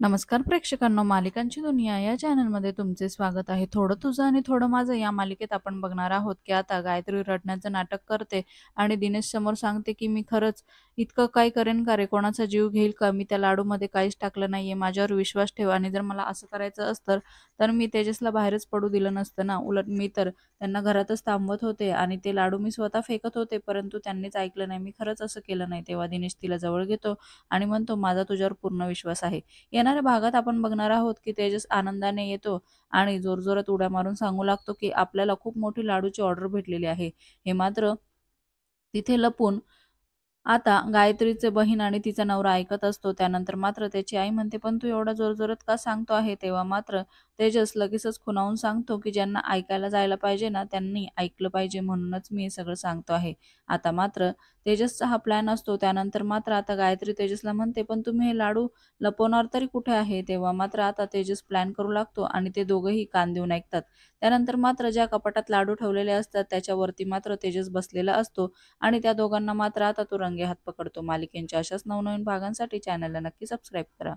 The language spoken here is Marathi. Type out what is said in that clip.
नमस्कार प्रेक्षकांनो, मालिकांची दुनिया या चॅनलमध्ये तुमचे स्वागत आहे. थोडं तुझं आणि थोडं माझं या मालिकेत आपण बघणार आहोत की आता गायत्री रडण्याचं नाटक करते आणि दिनेश समोर सांगते की मी खरंच इतकं काय करेन का रे, कोणाचा जीव घेईल का, मी त्या लाडूमध्ये काहीच टाकलं नाहीये, माझ्यावर विश्वास ठेव. आणि जर मला असं करायचं असतं तर मी तेजसला बाहेरच पडू दिलं नसतं ना. उलट मी तर त्यांना घरातच थांबवत होते आणि ते लाडू मी स्वतः फेकत होते, परंतु त्यांनीच ऐकलं नाही. मी खरंच असं केलं नाही. तेव्हा दिनेश तिला जवळ घेतो आणि म्हणतो माझा तुझ्यावर पूर्ण विश्वास आहे. येणाऱ्या भागात आपण बघणार आहोत की तेजस आनंदाने येतो आणि जोरजोरात उड्या मारून सांगू लागतो की आपल्याला खूप मोठी लाडूची ऑर्डर भेटलेली आहे. हे मात्र तिथे लपून आता गायत्रीचे बहीण आणि तिचा नवरा ऐकत असतो. त्यानंतर मात्र त्याची आई म्हणते, "पण तू एवढा जोरजोरात का सांगतो आहे?" तेव्हा मात्र तेजस लगेचच खुणावून सांगतो, की "ज्यांना ऐकायला जायला पाहिजे ना, त्यांनी ऐकलं पाहिजे म्हणूनच मी हे सगळं सांगतो आहे." आता मात्र तेजसचा हा प्लॅन असतो. त्यानंतर मात्र आता गायत्री तेजसला म्हणते, "पण तुम्ही हे लाडू लपवणार तरी कुठे आहे?" तेव्हा मात्र आता तेजस प्लॅन करू लागतो आणि ते दोघंही कान देऊन ऐकतात. त्यानंतर मात्र ज्या कपाटात लाडू ठेवलेले असतात त्याच्यावरती मात्र तेजस बसलेला असतो आणि त्या दोघांना मात्र आता तो रंगेहात पकडतो. मालिकेच्या अशाच नवनवीन भागांसाठी चॅनलला नक्की सबस्क्राईब करा.